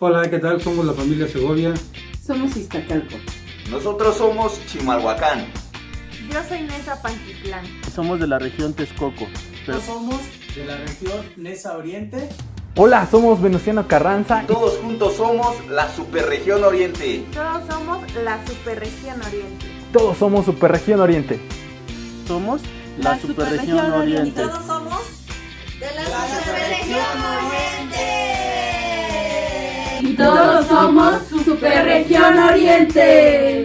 Hola, ¿qué tal? Somos la familia Segovia. Somos Iztacalco. Nosotros somos Chimalhuacán. Yo soy Nesa Pantitlán. Somos de la región Texcoco. Pero somos de la región Nesa Oriente. Hola, somos Venustiano Carranza. Todos juntos somos la Superregión Oriente. Todos somos la Superregión Oriente. Todos somos Superregión Oriente. Somos la Superregión Oriente. Todos somos de la Superregión Oriente. Y todos somos Superregión Oriente.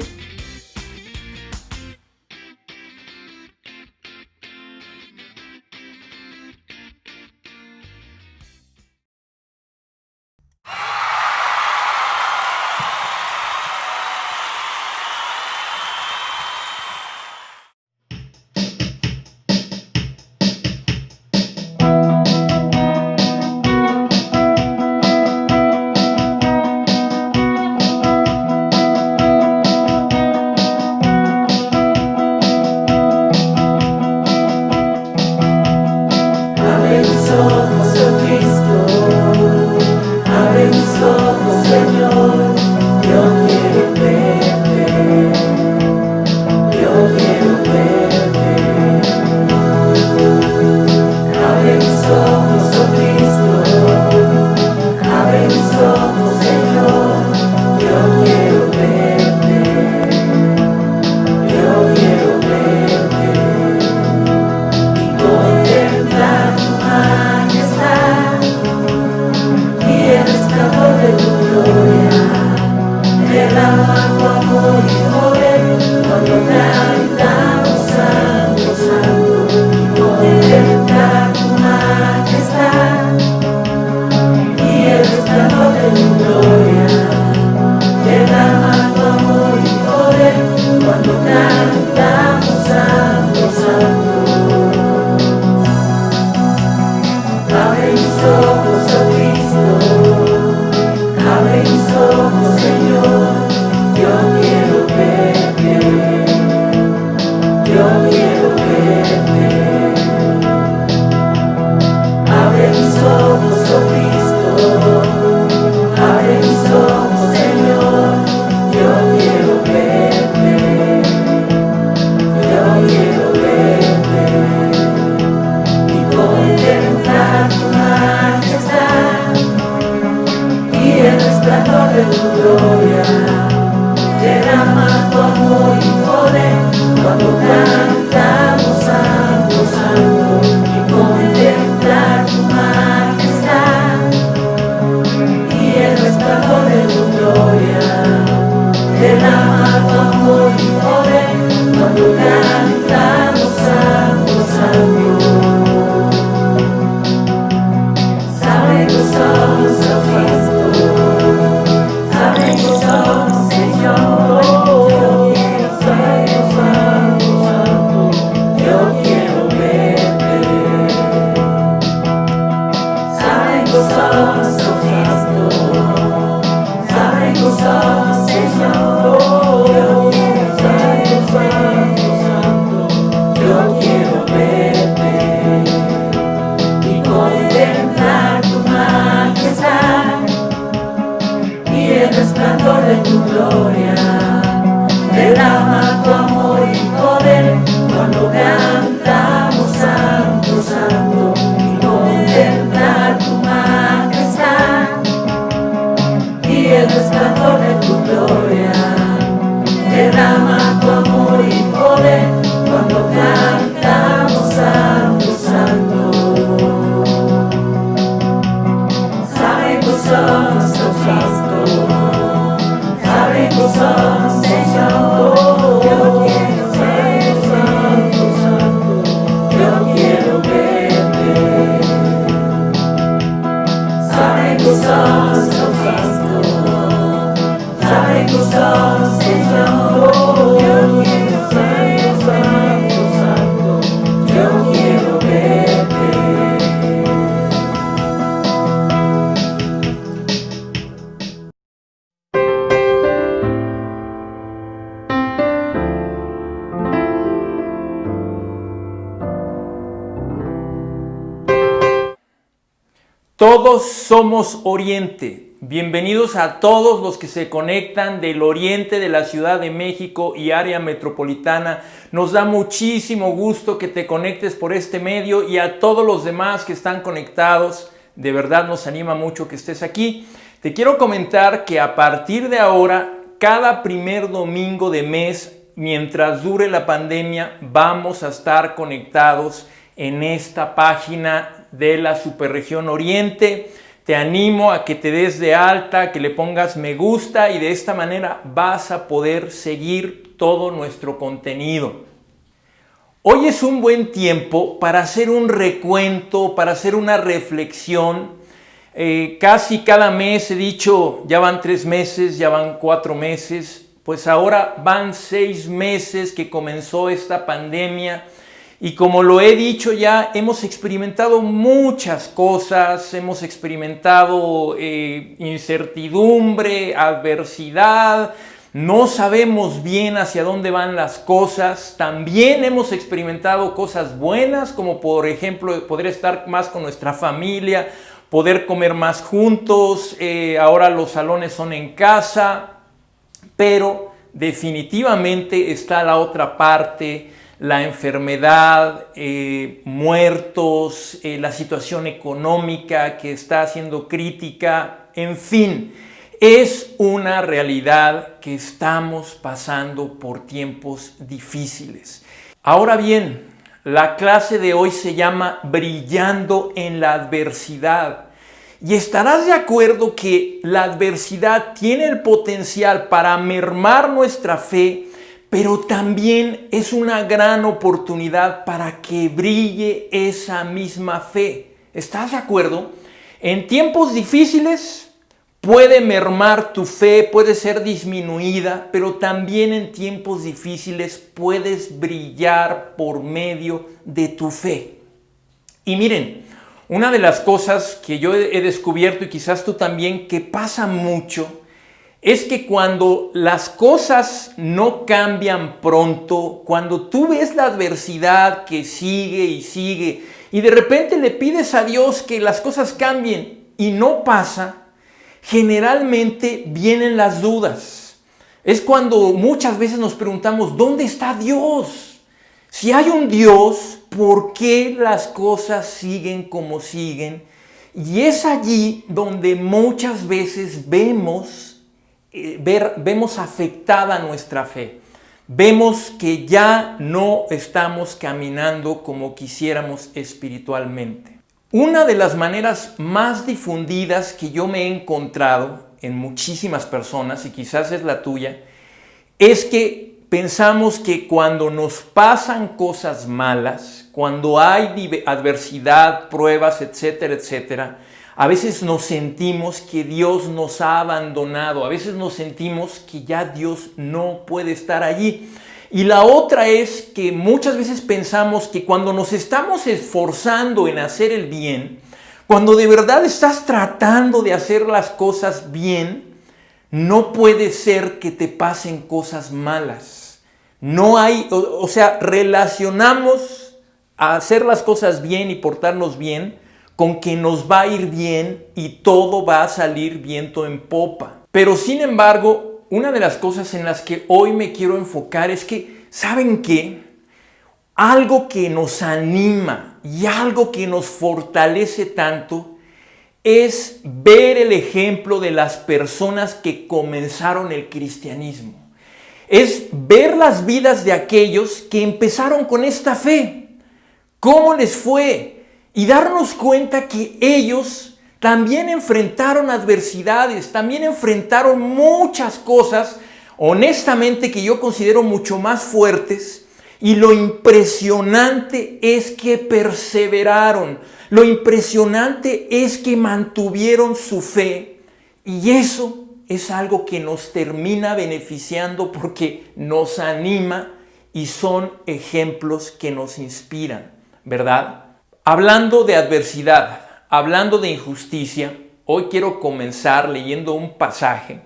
gloria, derrama tu amor y poder cuando cantamos Santo, Santo, y contemplar tu majestad y el resplandor de tu gloria. Derrama tu amor y poder cuando cantamos Santo, Santo. Saben que somos Cristo, saben que somos Señor. Yo quiero ser Santo, Santo, yo quiero verte. Saben que somos Cristo, saben que somos Señor. Yo quiero ser Santo, Santo, yo quiero verte y contemplar tu majestad y el resplandor de tu gloria. Derrama tu amor y poder cuando cantamos Santo, Santo, y contemplar tu majestad y el resplandor de tu gloria. Derrama tu amor y poder cuando cantamos Santo, Santo. Saben que somos Cristo, saben que somos Señor. Yo quiero ser Santo, Santo, yo quiero verte. Saben que somos Cristo, saben que somos Señor. Yo quiero ser Santo, Santo, yo quiero verte. Todos somos Oriente. Bienvenidos a todos los que se conectan del oriente de la Ciudad de México y área metropolitana. Nos da muchísimo gusto que te conectes por este medio y a todos los demás que están conectados. De verdad nos anima mucho que estés aquí. Te quiero comentar que a partir de ahora, cada primer domingo de mes, mientras dure la pandemia, vamos a estar conectados en esta página de la Superregión Oriente. Te animo a que te des de alta, que le pongas me gusta y de esta manera vas a poder seguir todo nuestro contenido. Hoy es un buen tiempo para hacer un recuento, para hacer una reflexión. Casi cada mes he dicho, ya van 3 meses, ya van 4 meses, pues ahora van 6 meses que comenzó esta pandemia. Y como lo he dicho ya, hemos experimentado muchas cosas, hemos experimentado incertidumbre, adversidad, no sabemos bien hacia dónde van las cosas. También hemos experimentado cosas buenas, como por ejemplo poder estar más con nuestra familia, poder comer más juntos, ahora los salones son en casa, pero definitivamente está la otra parte, la enfermedad, muertos, la situación económica que está siendo crítica, en fin, es una realidad que estamos pasando por tiempos difíciles. Ahora bien, la clase de hoy se llama Brillando en la adversidad. Y estarás de acuerdo que la adversidad tiene el potencial para mermar nuestra fe, pero también es una gran oportunidad para que brille esa misma fe. ¿Estás de acuerdo? En tiempos difíciles puede mermar tu fe, puede ser disminuida, pero también en tiempos difíciles puedes brillar por medio de tu fe. Y miren, una de las cosas que yo he descubierto, y quizás tú también, que pasa mucho, es que cuando las cosas no cambian pronto, cuando tú ves la adversidad que sigue y sigue, y de repente le pides a Dios que las cosas cambien y no pasa, generalmente vienen las dudas. Es cuando muchas veces nos preguntamos, ¿dónde está Dios? Si hay un Dios, ¿por qué las cosas siguen como siguen? Y es allí donde muchas veces vemos vemos afectada nuestra fe. Vemos que ya no estamos caminando como quisiéramos espiritualmente. Una de las maneras más difundidas que yo me he encontrado en muchísimas personas, y quizás es la tuya, es que pensamos que cuando nos pasan cosas malas, cuando hay adversidad, pruebas, etcétera, etcétera, a veces nos sentimos que Dios nos ha abandonado, a veces nos sentimos que ya Dios no puede estar allí. Y la otra es que muchas veces pensamos que cuando nos estamos esforzando en hacer el bien, cuando de verdad estás tratando de hacer las cosas bien, no puede ser que te pasen cosas malas. No hay, o sea, relacionamos a hacer las cosas bien y portarnos bien con que nos va a ir bien y todo va a salir viento en popa. Pero sin embargo, una de las cosas en las que hoy me quiero enfocar es que, ¿saben qué? Algo que nos anima y algo que nos fortalece tanto es ver el ejemplo de las personas que comenzaron el cristianismo. Es ver las vidas de aquellos que empezaron con esta fe. ¿Cómo les fue? Y darnos cuenta que ellos también enfrentaron adversidades, también enfrentaron muchas cosas, honestamente, que yo considero mucho más fuertes. Y lo impresionante es que perseveraron. Lo impresionante es que mantuvieron su fe. Y eso es algo que nos termina beneficiando porque nos anima y son ejemplos que nos inspiran, ¿verdad? Hablando de adversidad, hablando de injusticia, hoy quiero comenzar leyendo un pasaje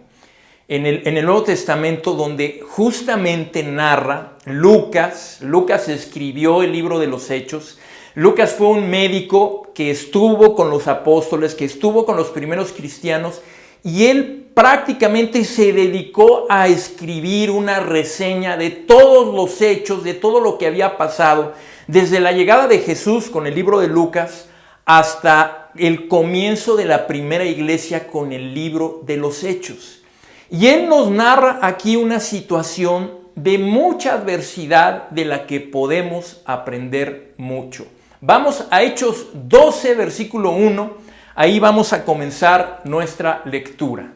en el Nuevo Testamento donde justamente narra Lucas. Lucas escribió el libro de los Hechos. Lucas fue un médico que estuvo con los apóstoles, que estuvo con los primeros cristianos, y él prácticamente se dedicó a escribir una reseña de todos los hechos, de todo lo que había pasado, desde la llegada de Jesús con el libro de Lucas hasta el comienzo de la primera iglesia con el libro de los Hechos. Y él nos narra aquí una situación de mucha adversidad de la que podemos aprender mucho. Vamos a Hechos 12, versículo 1. Ahí vamos a comenzar nuestra lectura.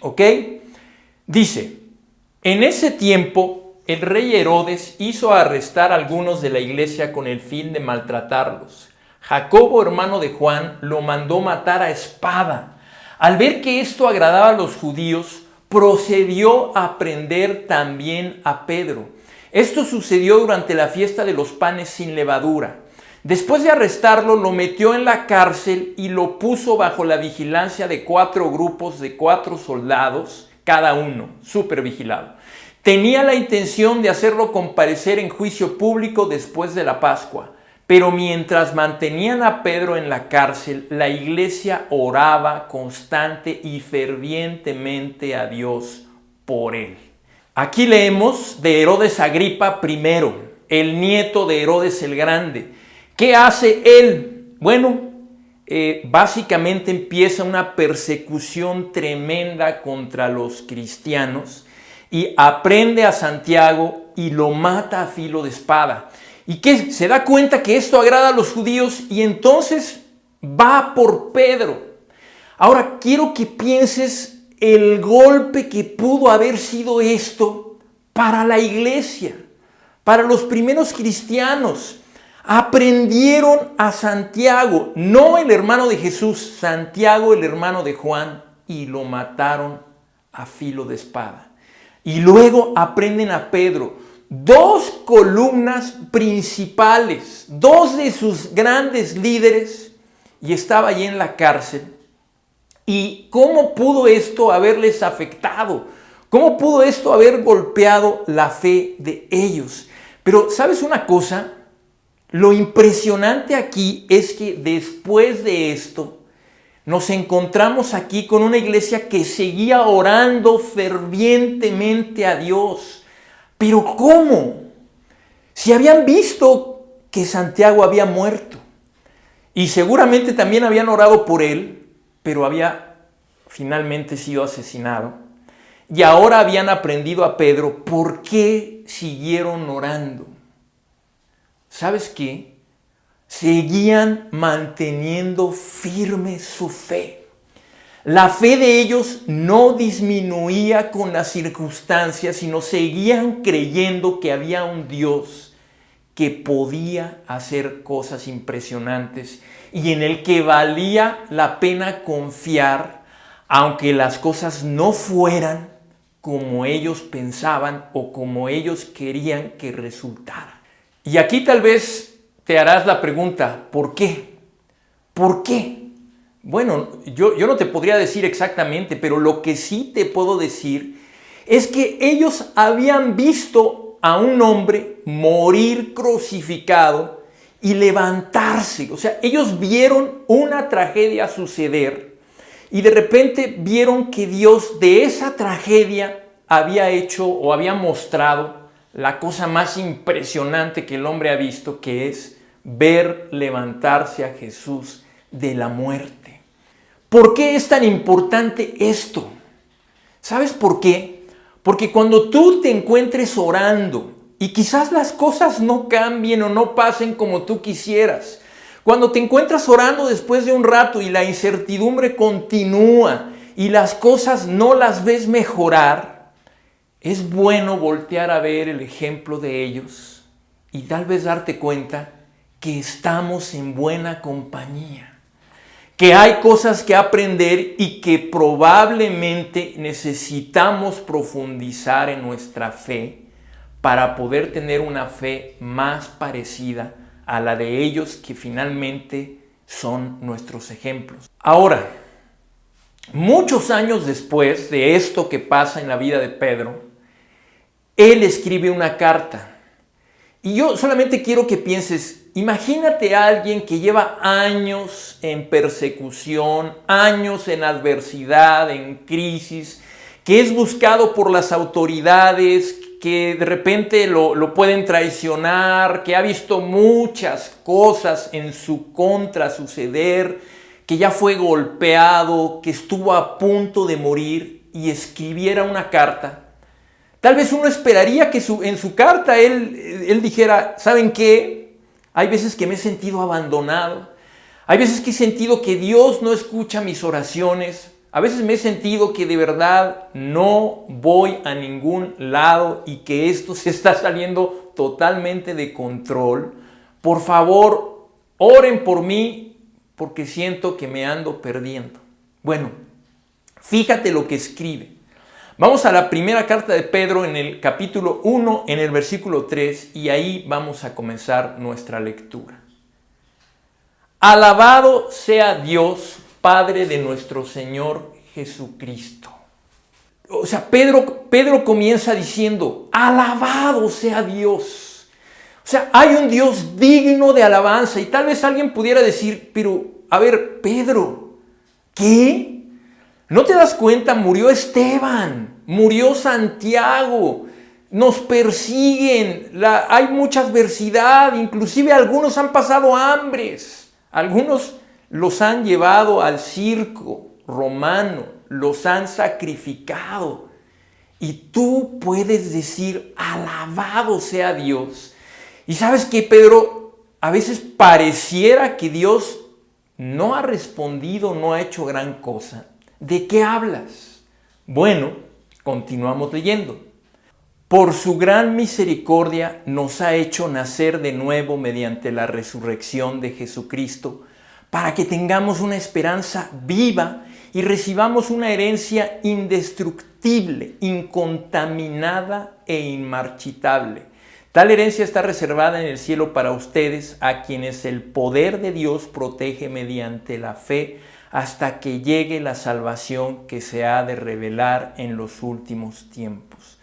¿Ok? Dice: en ese tiempo el rey Herodes hizo arrestar a algunos de la iglesia con el fin de maltratarlos. Jacobo, hermano de Juan, lo mandó matar a espada. Al ver que esto agradaba a los judíos, procedió a prender también a Pedro. Esto sucedió durante la fiesta de los panes sin levadura. Después de arrestarlo, lo metió en la cárcel y lo puso bajo la vigilancia de 4 grupos de 4 soldados, cada uno, súper vigilado. Tenía la intención de hacerlo comparecer en juicio público después de la Pascua, pero mientras mantenían a Pedro en la cárcel, la iglesia oraba constante y fervientemente a Dios por él. Aquí leemos de Herodes Agripa I, el nieto de Herodes el Grande. ¿Qué hace él? Bueno, básicamente empieza una persecución tremenda contra los cristianos y aprende a Santiago y lo mata a filo de espada. ¿Y qué? Se da cuenta que esto agrada a los judíos y entonces va por Pedro. Ahora quiero que pienses el golpe que pudo haber sido esto para la iglesia, para los primeros cristianos. Aprendieron a Santiago, no el hermano de Jesús, Santiago el hermano de Juan, y lo mataron a filo de espada. Y luego aprenden a Pedro, 2 columnas principales, 2 de sus grandes líderes, y estaba allí en la cárcel. ¿Y cómo pudo esto haberles afectado? ¿Cómo pudo esto haber golpeado la fe de ellos? Pero ¿sabes una cosa? Lo impresionante aquí es que después de esto nos encontramos aquí con una iglesia que seguía orando fervientemente a Dios. ¿Pero cómo? Si habían visto que Santiago había muerto y seguramente también habían orado por él, pero había finalmente sido asesinado. y ahora habían aprendido a Pedro, ¿por qué siguieron orando? ¿Sabes qué? Seguían manteniendo firme su fe. La fe de ellos no disminuía con las circunstancias, sino seguían creyendo que había un Dios que podía hacer cosas impresionantes y en el que valía la pena confiar, aunque las cosas no fueran como ellos pensaban o como ellos querían que resultara. Y aquí tal vez te harás la pregunta, ¿por qué? ¿Por qué? Bueno, yo no te podría decir exactamente, pero lo que sí te puedo decir es que ellos habían visto a un hombre morir crucificado y levantarse. O sea, ellos vieron una tragedia suceder y de repente vieron que Dios de esa tragedia había hecho o había mostrado la cosa más impresionante que el hombre ha visto, que es ver levantarse a Jesús de la muerte. ¿Por qué es tan importante esto? ¿Sabes por qué? Porque cuando tú te encuentres orando y quizás las cosas no cambien o no pasen como tú quisieras, cuando te encuentras orando después de un rato y la incertidumbre continúa y las cosas no las ves mejorar, es bueno voltear a ver el ejemplo de ellos y tal vez darte cuenta que estamos en buena compañía, que hay cosas que aprender y que probablemente necesitamos profundizar en nuestra fe para poder tener una fe más parecida a la de ellos, que finalmente son nuestros ejemplos. Ahora, muchos años después de esto que pasa en la vida de Pedro, él escribe una carta. Y yo solamente quiero que pienses, imagínate a alguien que lleva años en persecución, años en adversidad, en crisis, que es buscado por las autoridades, que de repente lo pueden traicionar, que ha visto muchas cosas en su contra suceder, que ya fue golpeado, que estuvo a punto de morir y escribiera una carta. Tal vez uno esperaría que en su carta él dijera, ¿saben qué? Hay veces que me he sentido abandonado. Hay veces que he sentido que Dios no escucha mis oraciones. A veces me he sentido que de verdad no voy a ningún lado y que esto se está saliendo totalmente de control. Por favor, oren por mí porque siento que me ando perdiendo. Bueno, fíjate lo que escribe. Vamos a la primera carta de Pedro en el capítulo 1, en el versículo 3, y ahí vamos a comenzar nuestra lectura. Alabado sea Dios, Padre de nuestro Señor Jesucristo. O sea, Pedro comienza diciendo, alabado sea Dios. O sea, hay un Dios digno de alabanza. Y tal vez alguien pudiera decir, pero, a ver, Pedro, ¿qué? ¿No te das cuenta? Murió Esteban, murió Santiago, nos persiguen, hay mucha adversidad, inclusive algunos han pasado hambres, algunos los han llevado al circo romano, los han sacrificado. Y tú puedes decir, alabado sea Dios. Y sabes que, Pedro, a veces pareciera que Dios no ha respondido, no ha hecho gran cosa. ¿De qué hablas? Bueno, continuamos leyendo. Por su gran misericordia nos ha hecho nacer de nuevo mediante la resurrección de Jesucristo, para que tengamos una esperanza viva y recibamos una herencia indestructible, incontaminada e inmarchitable. Tal herencia está reservada en el cielo para ustedes, a quienes el poder de Dios protege mediante la fe, hasta que llegue la salvación que se ha de revelar en los últimos tiempos.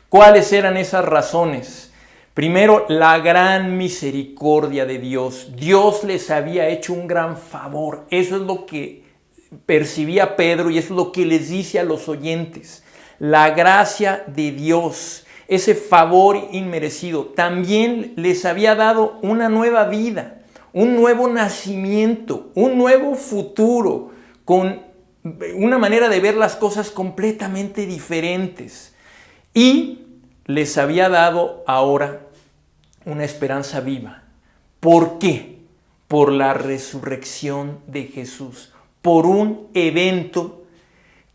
¿Cuáles eran esas razones? Primero, la gran misericordia de Dios. Dios les había hecho un gran favor. Eso es lo que percibía Pedro y eso es lo que les dice a los oyentes. La gracia de Dios, ese favor inmerecido, también les había dado una nueva vida, un nuevo nacimiento, un nuevo futuro, con una manera de ver las cosas completamente diferentes. Y les había dado ahora una esperanza viva. ¿Por qué? Por la resurrección de Jesús, por un evento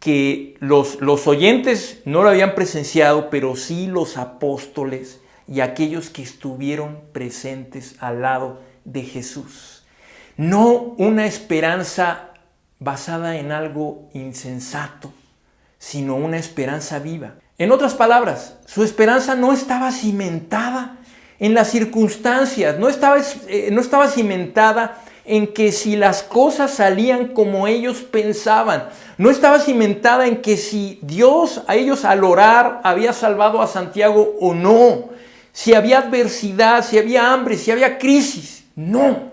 que los oyentes no lo habían presenciado, pero sí los apóstoles y aquellos que estuvieron presentes al lado de Jesús. No una esperanza basada en algo insensato, sino una esperanza viva. En otras palabras, su esperanza no estaba cimentada en las circunstancias, no estaba cimentada en que si las cosas salían como ellos pensaban, no estaba cimentada en que si Dios a ellos al orar había salvado a Santiago o no, si había adversidad, si había hambre, si había crisis. No,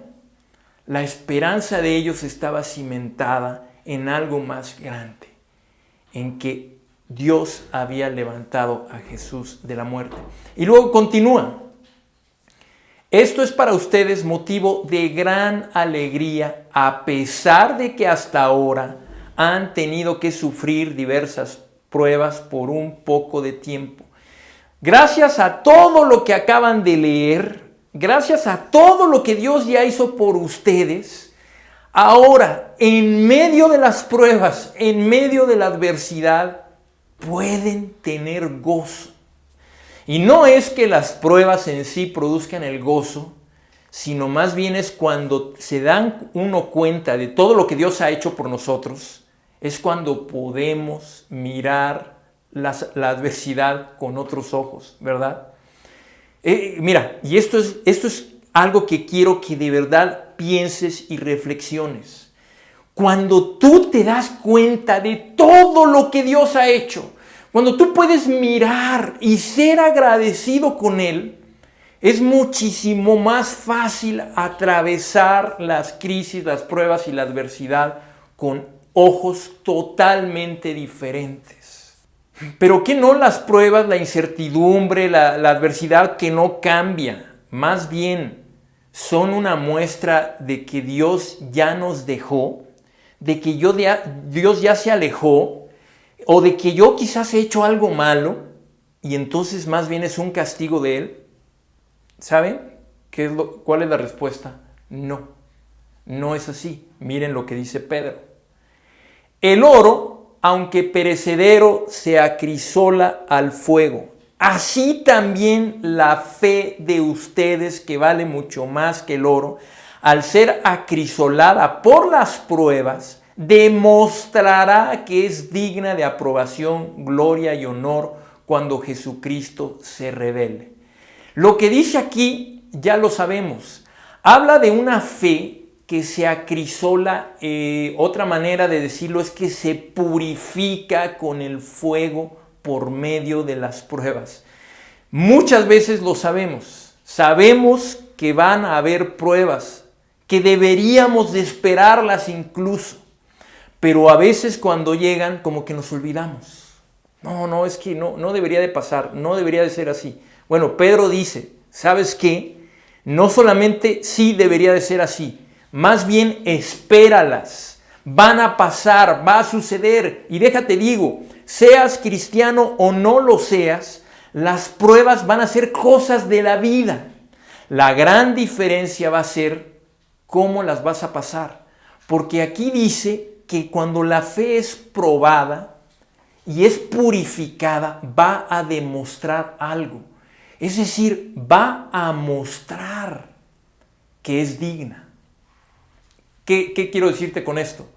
la esperanza de ellos estaba cimentada en algo más grande, en que Dios había levantado a Jesús de la muerte. Y luego continúa. Esto es para ustedes motivo de gran alegría, a pesar de que hasta ahora han tenido que sufrir diversas pruebas por un poco de tiempo. Gracias a todo lo que acaban de leer, gracias a todo lo que Dios ya hizo por ustedes, ahora, en medio de las pruebas, en medio de la adversidad, pueden tener gozo. Y no es que las pruebas en sí produzcan el gozo, sino más bien es cuando se dan uno cuenta de todo lo que Dios ha hecho por nosotros, es cuando podemos mirar la adversidad con otros ojos, ¿verdad? Mira, y esto es algo que quiero que de verdad pienses y reflexiones. Cuando tú te das cuenta de todo lo que Dios ha hecho, cuando tú puedes mirar y ser agradecido con Él, es muchísimo más fácil atravesar las crisis, las pruebas y la adversidad con ojos totalmente diferentes. Pero ¿qué no las pruebas, la incertidumbre, la adversidad que no cambia? Más bien son una muestra de que Dios ya nos dejó, de que Dios ya se alejó, o de que yo quizás he hecho algo malo y entonces más bien es un castigo de Él. ¿Saben cuál es la respuesta? No, no es así. Miren lo que dice Pedro. El oro, aunque perecedero, se acrisola al fuego. Así también la fe de ustedes, que vale mucho más que el oro, al ser acrisolada por las pruebas, demostrará que es digna de aprobación, gloria y honor cuando Jesucristo se revele. Lo que dice aquí ya lo sabemos. Habla de una fe que se acrisola. Otra manera de decirlo es que se purifica con el fuego por medio de las pruebas. Muchas veces lo sabemos. Sabemos que van a haber pruebas, que deberíamos de esperarlas incluso. Pero a veces cuando llegan como que nos olvidamos. No, es que no debería de pasar, no debería de ser así. Bueno, Pedro dice, ¿sabes qué? No solamente sí debería de ser así, más bien espéralas. Van a pasar, va a suceder. Y déjate digo, seas cristiano o no lo seas, las pruebas van a ser cosas de la vida. La gran diferencia va a ser cómo las vas a pasar. Porque aquí dice que cuando la fe es probada y es purificada, va a demostrar algo. Es decir, va a mostrar que es digna. ¿Qué quiero decirte con esto?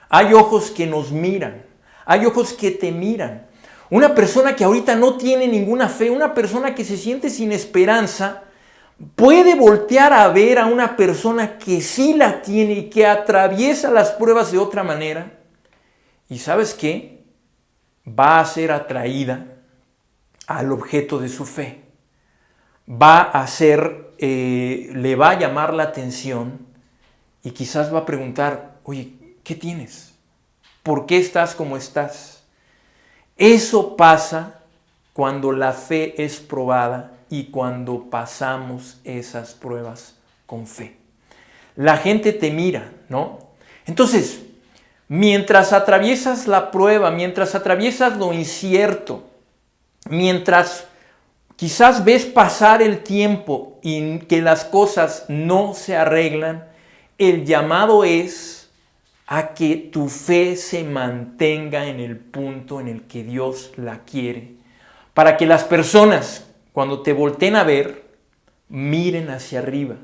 Hay ojos que nos miran, hay ojos que te miran. Una persona que ahorita no tiene ninguna fe, una persona que se siente sin esperanza, puede voltear a ver a una persona que sí la tiene y que atraviesa las pruebas de otra manera. ¿Y sabes qué? Va a ser atraída al objeto de su fe. Le va a llamar la atención y quizás va a preguntar, oye, ¿qué tienes? ¿Por qué estás como estás? Eso pasa cuando la fe es probada y cuando pasamos esas pruebas con fe. La gente te mira, ¿no? Entonces, Mientras atraviesas la prueba, mientras atraviesas lo incierto, mientras quizás ves pasar el tiempo y que las cosas no se arreglan, el llamado es a que tu fe se mantenga en el punto en el que Dios la quiere, para que las personas, cuando te volteen a ver, miren hacia arriba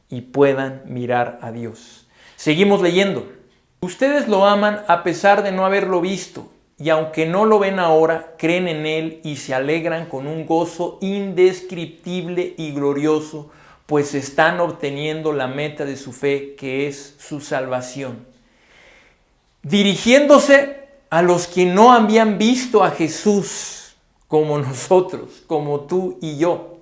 y puedan mirar a Dios. Seguimos leyendo. Ustedes lo aman a pesar de no haberlo visto, y aunque no lo ven ahora, creen en Él y se alegran con un gozo indescriptible y glorioso, pues están obteniendo la meta de su fe, que es su salvación. Dirigiéndose a los que no habían visto a Jesús como nosotros, como tú y yo,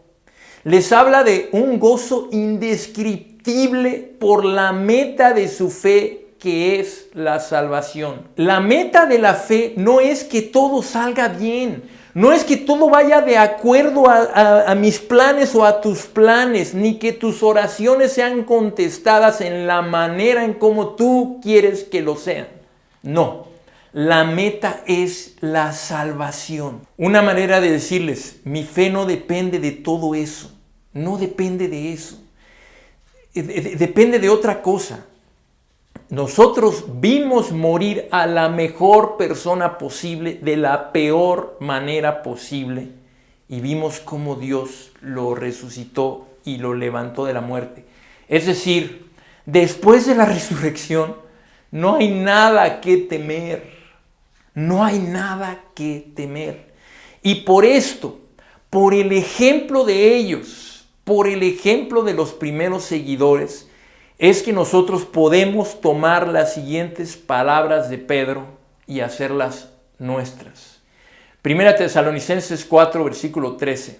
les habla de un gozo indescriptible por la meta de su fe, que es la salvación. La meta de la fe no es que todo salga bien, no es que todo vaya de acuerdo a mis planes o a tus planes, ni que tus oraciones sean contestadas en la manera en como tú quieres que lo sean. No, la meta es la salvación. Una manera de decirles, mi fe no depende de todo eso, no depende de eso, depende de otra cosa. Nosotros vimos morir a la mejor persona posible de la peor manera posible y vimos cómo Dios lo resucitó y lo levantó de la muerte. Es decir, después de la resurrección no hay nada que temer, no hay nada que temer. Y por esto, por el ejemplo de ellos, por el ejemplo de los primeros seguidores, es que nosotros podemos tomar las siguientes palabras de Pedro y hacerlas nuestras. Primera Tesalonicenses 4, versículo 13.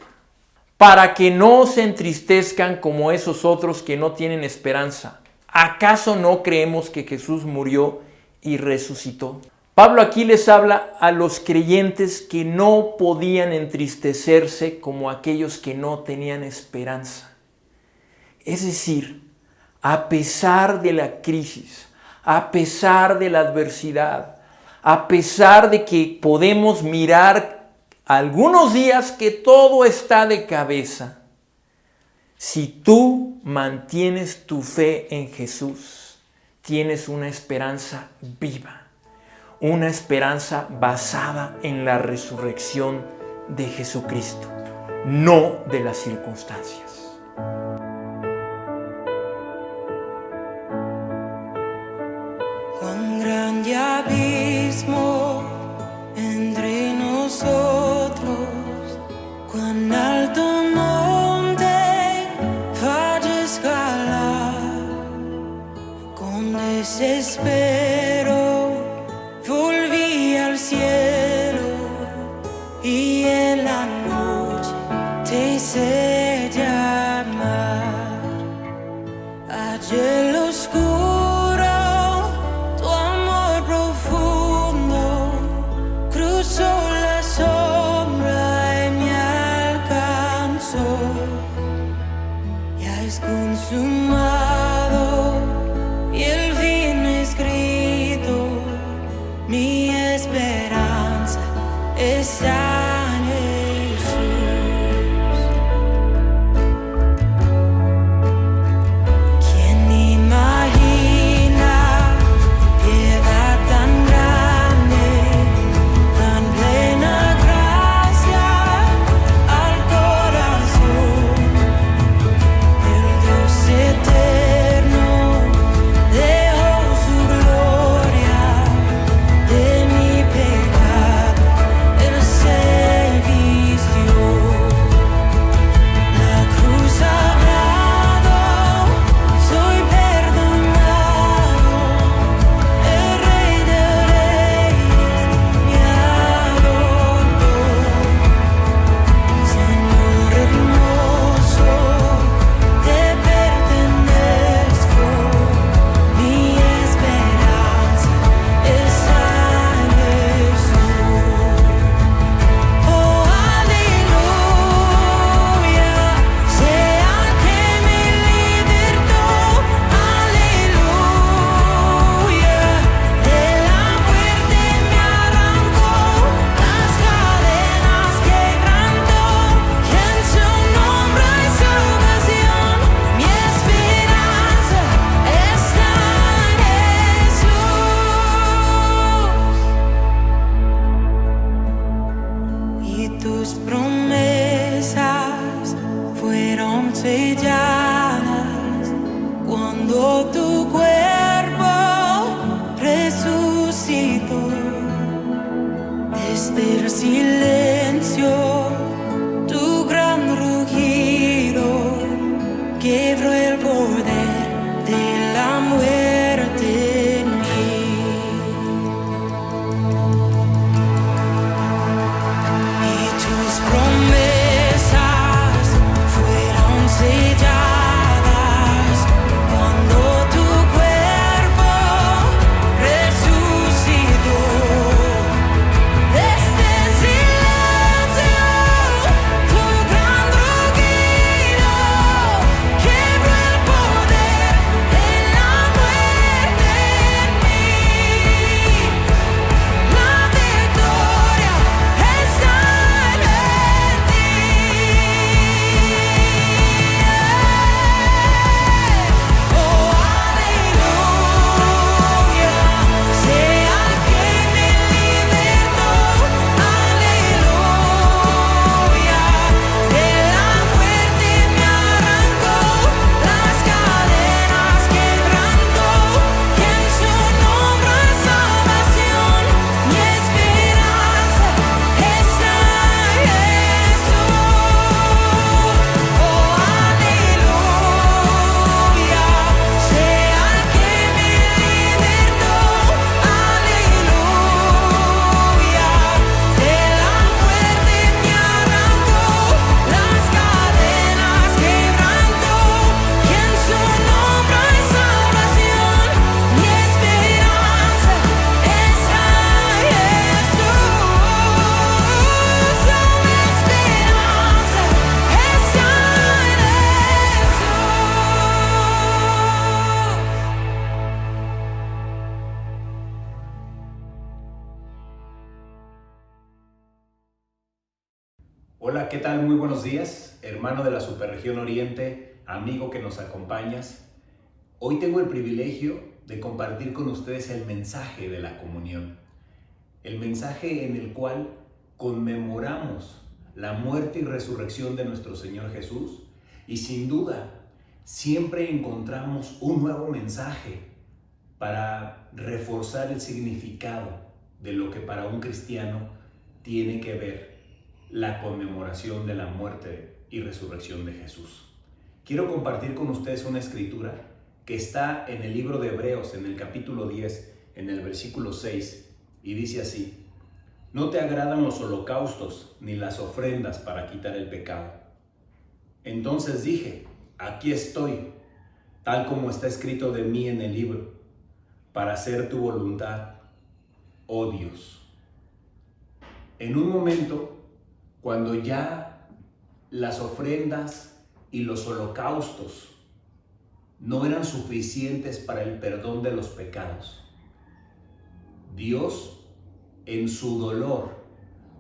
Para que no se entristezcan como esos otros que no tienen esperanza. ¿Acaso no creemos que Jesús murió y resucitó? Pablo aquí les habla a los creyentes que no podían entristecerse como aquellos que no tenían esperanza. Es decir, a pesar de la crisis, a pesar de la adversidad, a pesar de que podemos mirar algunos días que todo está de cabeza, si tú mantienes tu fe en Jesús, tienes una esperanza viva, una esperanza basada en la resurrección de Jesucristo, no de las circunstancias. Cuán grande abismo entre nosotros, cuán alto monte para escalar, con desespero volví al cielo y en la noche te hice llamar. Ayer lo oscuro, tu amor profundo cruzó la sombra y me alcanzó. Ya es consumado y el fin escrito, mi esperanza está en Jesús. promesas fueron selladas cuando tu cuerpo resucitó. Desde el silencio, tu gran rugido quebró el poder de la muerte en mí. Y tus promesas fueron selladas cuando tu cuerpo resucitó. Desde el silencio, tu gran rugido quebró el poder de la muerte en mí. La victoria está en ti. Oh, aleluya, sea el que me libertó. Aleluya, de la muerte me arrancó, las cadenas quebrantó, que en su nombre hay salvación. Mi esperanza está en Jesús. Oh, aleluya, sea el que me libertó. Aleluya, de la muerte me arrancó, las cadenas quebrantó, que en su nombre hay salvación. Mi esperanza está en Jesús. Mi esperanza está en Hola, ¿qué tal? Muy buenos días, hermano de la Superregión Oriente, amigo que nos acompañas. Hoy tengo el privilegio de compartir con ustedes el mensaje de la comunión, el mensaje en el cual conmemoramos la muerte y resurrección de nuestro Señor Jesús, y sin duda siempre encontramos un nuevo mensaje para reforzar el significado de lo que para un cristiano tiene que ver la conmemoración de la muerte y resurrección de Jesús. Quiero compartir con ustedes una escritura que está en el libro de Hebreos, en el capítulo 10, en el versículo 6, y dice así: no te agradan los holocaustos ni las ofrendas para quitar el pecado. Entonces dije, aquí estoy, tal como está escrito de mí en el libro, para hacer tu voluntad, oh Dios. En un momento, cuando ya las ofrendas y los holocaustos no eran suficientes para el perdón de los pecados, Dios, en su dolor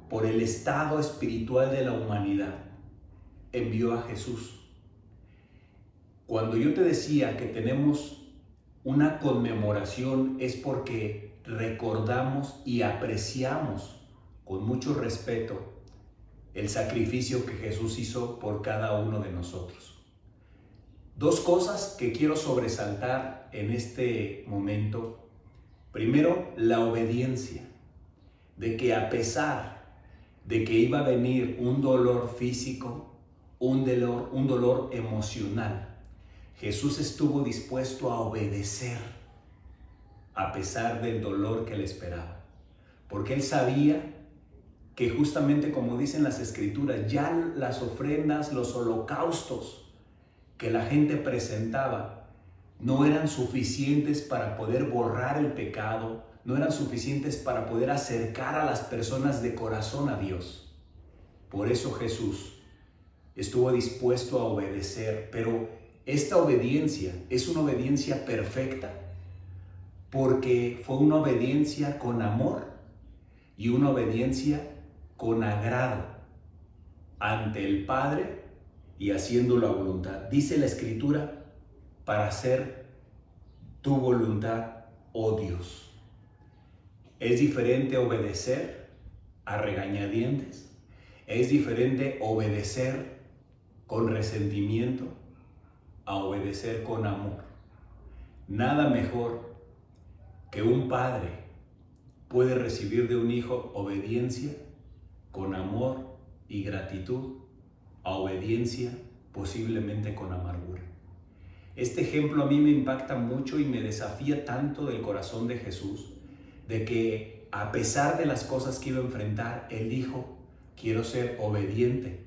por el estado espiritual de la humanidad, envió a Jesús. Cuando yo te decía que tenemos una conmemoración, es porque recordamos y apreciamos con mucho respeto el sacrificio que Jesús hizo por cada uno de nosotros. Dos cosas que quiero sobresaltar en este momento. Primero, la obediencia, de que a pesar de que iba a venir un dolor físico, un dolor emocional, Jesús estuvo dispuesto a obedecer a pesar del dolor que le esperaba, porque Él sabía que justamente como dicen las escrituras, ya las ofrendas, los holocaustos que la gente presentaba no eran suficientes para poder borrar el pecado, no eran suficientes para poder acercar a las personas de corazón a Dios. Por eso Jesús estuvo dispuesto a obedecer, pero esta obediencia es una obediencia perfecta, porque fue una obediencia con amor y una obediencia con agrado ante el Padre y haciendo la voluntad. Dice la Escritura, para hacer tu voluntad, oh Dios. Es diferente obedecer a regañadientes. Es diferente obedecer con resentimiento a obedecer con amor. Nada mejor que un padre puede recibir de un hijo obediencia con amor y gratitud a obediencia posiblemente con amargura. Este ejemplo a mí me impacta mucho y me desafía tanto del corazón de Jesús, de que a pesar de las cosas que iba a enfrentar, Él dijo: quiero ser obediente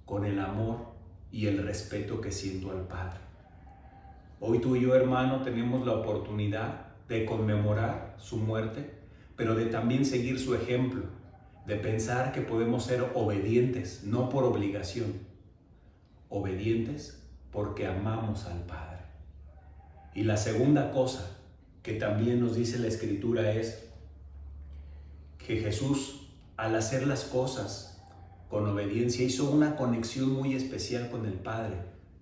con el amor y el respeto que siento al Padre. Hoy tú y yo, hermano, tenemos la oportunidad de conmemorar su muerte, pero de también seguir su ejemplo, de pensar que podemos ser obedientes, no por obligación, obedientes porque amamos al Padre. Y la segunda cosa que también nos dice la Escritura es que Jesús, al hacer las cosas con obediencia, hizo una conexión muy especial con el Padre,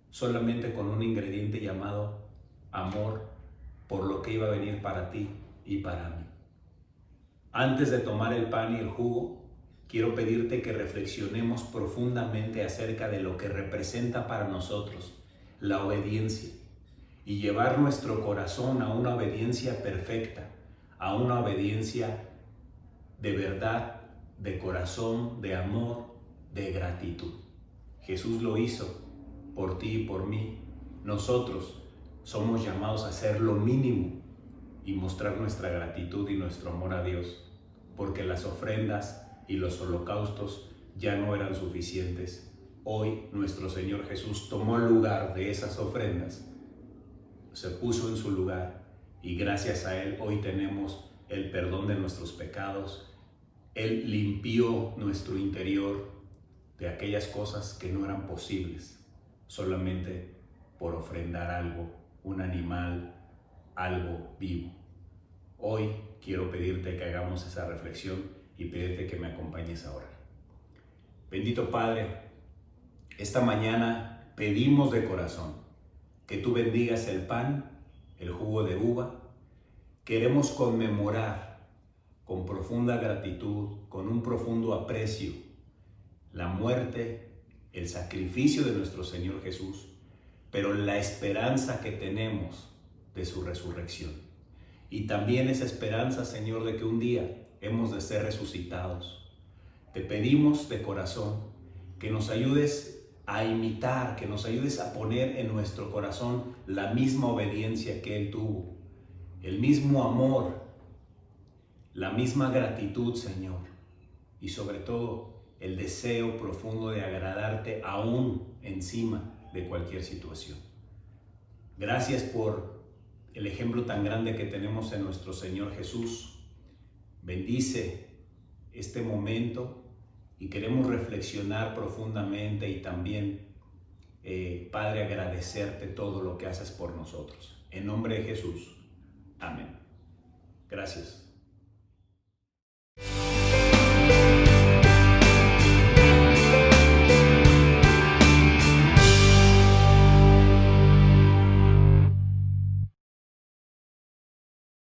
solamente con un ingrediente llamado amor por lo que iba a venir para ti y para mí. Antes de tomar el pan y el jugo, quiero pedirte que reflexionemos profundamente acerca de lo que representa para nosotros la obediencia y llevar nuestro corazón a una obediencia perfecta, a una obediencia de verdad, de corazón, de amor, de gratitud. Jesús lo hizo por ti y por mí. Nosotros somos llamados a hacer lo mínimo y mostrar nuestra gratitud y nuestro amor a Dios, porque las ofrendas y los holocaustos ya no eran suficientes. Hoy nuestro Señor Jesús tomó el lugar de esas ofrendas, se puso en su lugar, y gracias a Él hoy tenemos el perdón de nuestros pecados. Él limpió nuestro interior de aquellas cosas que no eran posibles, solamente por ofrendar algo, un animal, algo vivo. Hoy quiero pedirte que hagamos esa reflexión y pedirte que me acompañes ahora. Bendito Padre, esta mañana pedimos de corazón que tú bendigas el pan, el jugo de uva. Queremos conmemorar con profunda gratitud, con un profundo aprecio, la muerte, el sacrificio de nuestro Señor Jesús, pero la esperanza que tenemos de su resurrección. Y también esa esperanza, Señor, de que un día hemos de ser resucitados. Te pedimos de corazón que nos ayudes a imitar, que nos ayudes a poner en nuestro corazón la misma obediencia que Él tuvo, el mismo amor, la misma gratitud, Señor, y sobre todo el deseo profundo de agradarte aún encima de cualquier situación. Gracias por el ejemplo tan grande que tenemos en nuestro Señor Jesús. Bendice este momento y queremos reflexionar profundamente y también, Padre, agradecerte todo lo que haces por nosotros. En nombre de Jesús. Amén. Gracias.